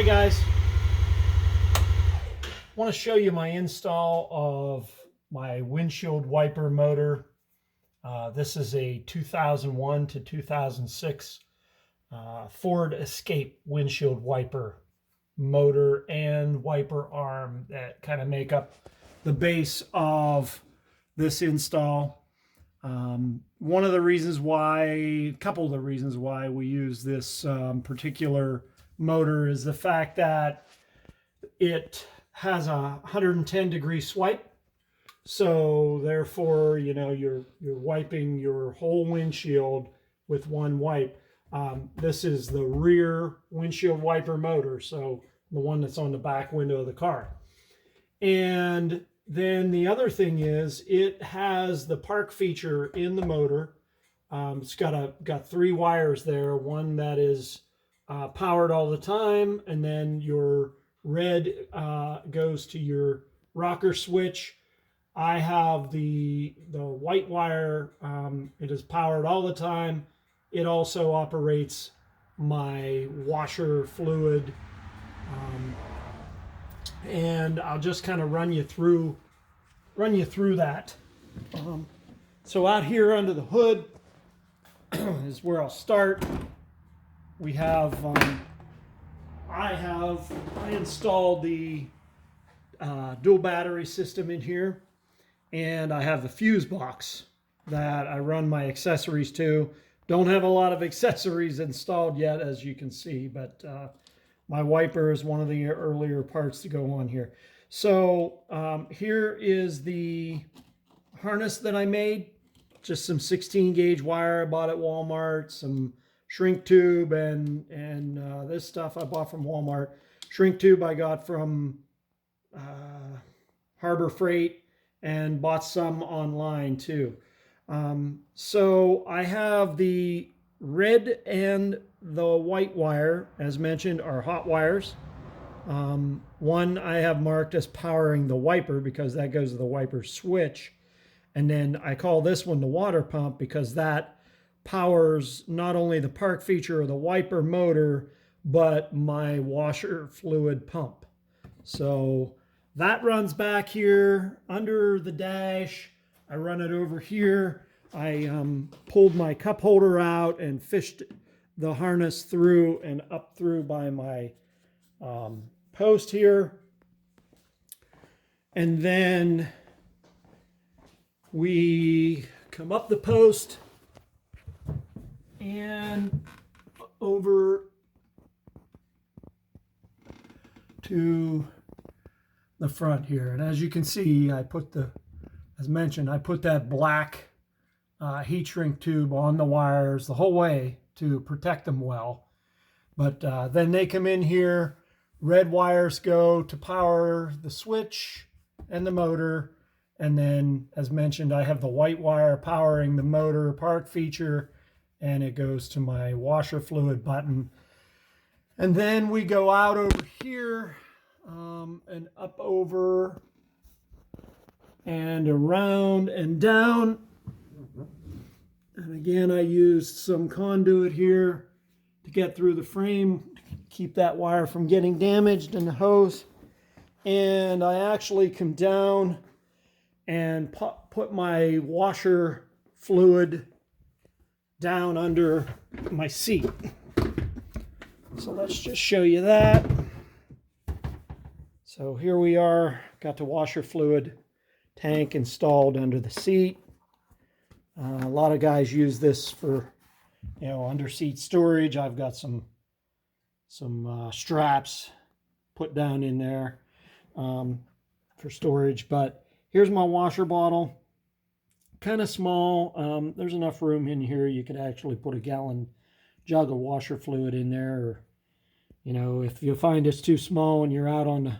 Hey guys, I want to show you my install of my windshield wiper motor. This is a 2001 to 2006 Ford Escape windshield wiper motor and wiper arm that kind of make up the base of this install. One of the reasons why, a couple of the reasons why we use this particular motor is the fact that it has a 110-degree swipe. So therefore, you know, you're wiping your whole windshield with one wipe. This is the rear windshield wiper motor, so the one that's on the back window of the car. And then the other thing is it has the park feature in the motor. It's got 3 wires there, one that is powered all the time, and then your red goes to your rocker switch. I have the white wire. It is powered all the time. It also operates my washer fluid, and I'll just kind of run you through that. So out here under the hood is where I'll start. We have I installed the dual battery system in here, and I have the fuse box that I run my accessories to. Don't have a lot of accessories installed yet, as you can see, but my wiper is one of the earlier parts to go on here. So here is the harness that I made. Just some 16 gauge wire I bought at Walmart, some shrink tube, and this stuff I bought from Walmart. Shrink tube I got from Harbor Freight, and bought some online too. So I have the red and the white wire, as mentioned, are hot wires. One I have marked as powering the wiper because that goes to the wiper switch. And then I call this one the water pump because that powers not only the park feature of the wiper motor, but my washer fluid pump. So that runs back here under the dash. I run it over here. I pulled my cup holder out and fished the harness through and up through by my post here. And then we come up the post and over to the front here. And as you can see, as mentioned, I put that black heat shrink tube on the wires the whole way to protect them well. But then they come in here. Red wires go to power the switch and the motor. And then, as mentioned, I have the white wire powering the motor park feature, and it goes to my washer fluid button. And then we go out over here and up over and around and down. And again, I used some conduit here to get through the frame, to keep that wire from getting damaged in the hose. And I actually come down and put my washer fluid down under my seat. So let's just show you that. So here we are, got the washer fluid tank installed under the seat. A lot of guys use this for, you know, under seat storage. I've got some straps put down in there for storage, but here's my washer bottle, kind of small. There's enough room in here. You could actually put a gallon jug of washer fluid in there. Or, you know, if you find it's too small and you're out on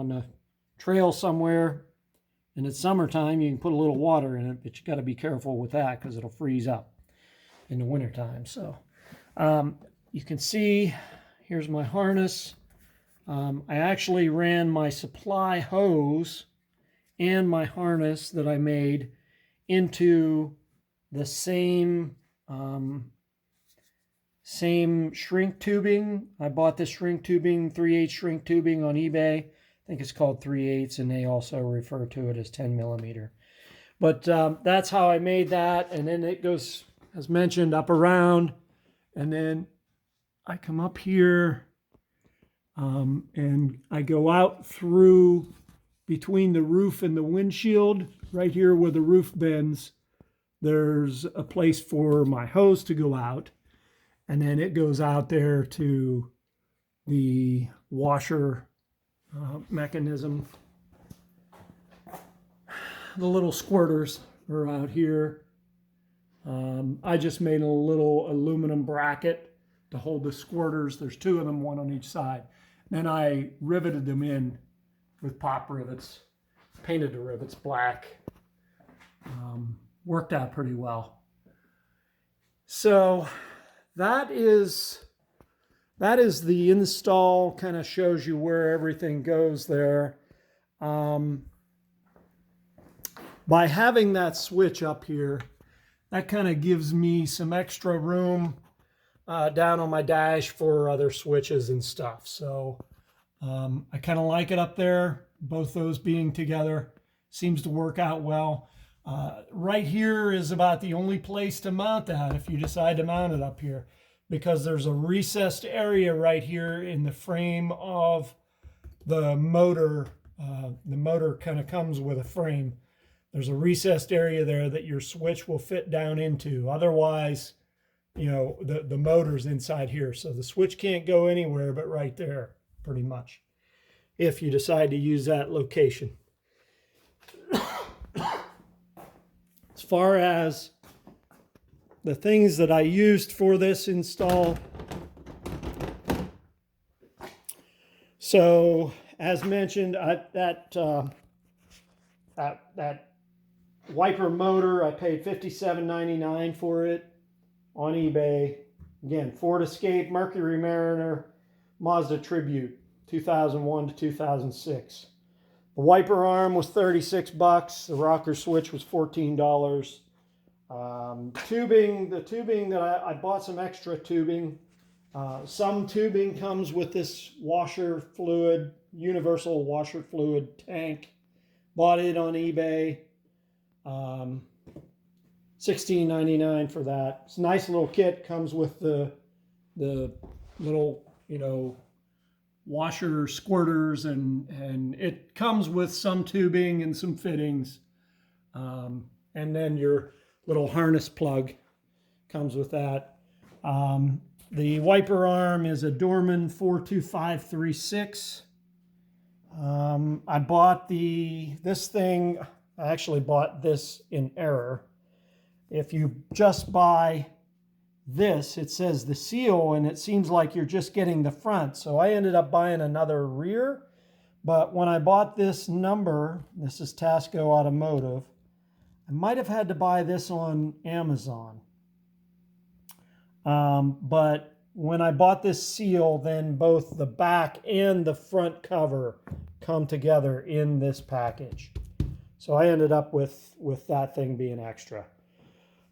the trail somewhere and it's summertime, you can put a little water in it, but you got to be careful with that because it'll freeze up in the wintertime. So you can see, here's my harness. I actually ran my supply hose and my harness that I made into the same Same shrink tubing. I bought this shrink tubing, 3/8 shrink tubing on eBay. I think it's called 3/8, and they also refer to it as 10 millimeter. But that's how I made that. And then it goes, as mentioned, up around. And then I come up here and I go out through between the roof and the windshield. Right here where the roof bends, there's a place for my hose to go out. And then it goes out there to the washer mechanism. The little squirters are out here. I just made a little aluminum bracket to hold the squirters. There's 2 of them, 1 on each side. Then I riveted them in with pop rivets, painted the rivets black. Worked out pretty well. So that is the install. Kind of shows you where everything goes there. By having that switch up here, that kind of gives me some extra room down on my dash for other switches and stuff. So I kind of like it up there. Both those being together seems to work out well. Right here is about the only place to mount that if you decide to mount it up here, because there's a recessed area right here in the frame of the motor. The motor kind of comes with a frame. There's a recessed area there that your switch will fit down into. Otherwise, you know, the motor's inside here. So the switch can't go anywhere but right there, pretty much, if you decide to use that location. As far as the things that I used for this install, so as mentioned, that wiper motor, I paid $57.99 for it on eBay. Again, Ford Escape, Mercury Mariner, Mazda Tribute, 2001 to 2006. The wiper arm was $36. The rocker switch was $14. The tubing that I bought some extra tubing. Some tubing comes with this washer fluid, universal washer fluid tank. Bought it on eBay. $16.99 for that. It's a nice little kit. Comes with the little, you know, washer squirters, and it comes with some tubing and some fittings. And then your little harness plug comes with that. The wiper arm is a Dorman 42536. I bought this thing. I actually bought this in error. If you just buy this, it says the seal, and it seems like you're just getting the front. So I ended up buying another rear. But when I bought this number, this is Tasco Automotive, I might have had to buy this on Amazon. But when I bought this seal, then both the back and the front cover come together in this package. So I ended up with that thing being extra.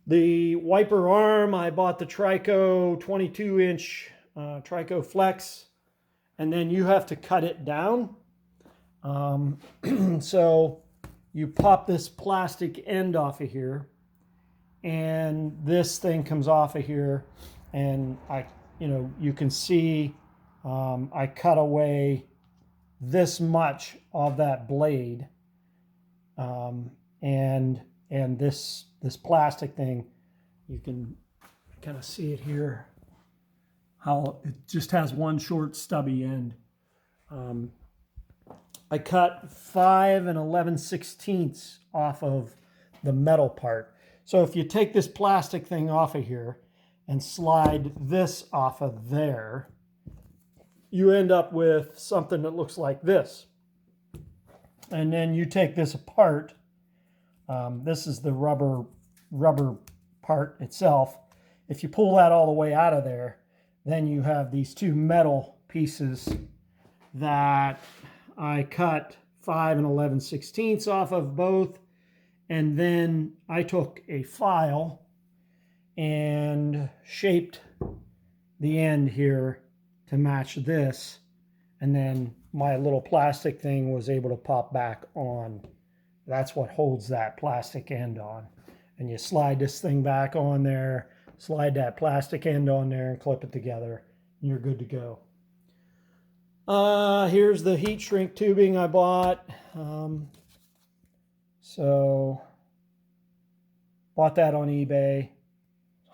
The wiper arm, I bought the Trico 22-inch Trico Flex, and then you have to cut it down. So you pop this plastic end off of here, and this thing comes off of here, and you can see I cut away this much of that blade, and this plastic thing, you can kind of see it here, how it just has one short stubby end. I cut 5 11/16 off of the metal part. So if you take this plastic thing off of here and slide this off of there, you end up with something that looks like this. And then you take this apart. This is the rubber part itself. If you pull that all the way out of there, then you have these two metal pieces that I cut 5 11/16 off of both. And then I took a file and shaped the end here to match this, and then my little plastic thing was able to pop back on. That's what holds that plastic end on. And you slide this thing back on there, slide that plastic end on there, and clip it together, and you're good to go. Here's the heat shrink tubing I bought. So bought that on eBay,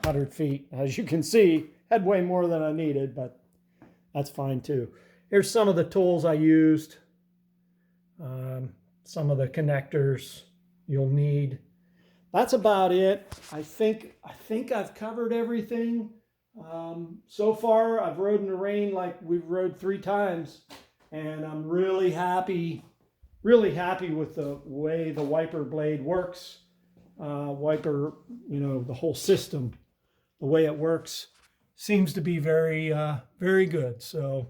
100 feet. As you can see, had way more than I needed, but that's fine too. Here's some of the tools I used. Some of the connectors you'll need. That's about it. I think I've covered everything. So far, I've rode in the rain like we've rode 3 times, and I'm really happy with the way the wiper blade works. Wiper, you know, the whole system, the way it works seems to be very, very good. So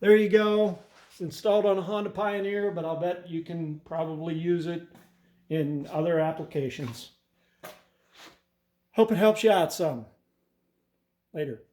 there you go. It's installed on a Honda Pioneer, but I'll bet you can probably use it in other applications. Hope it helps you out some. Later.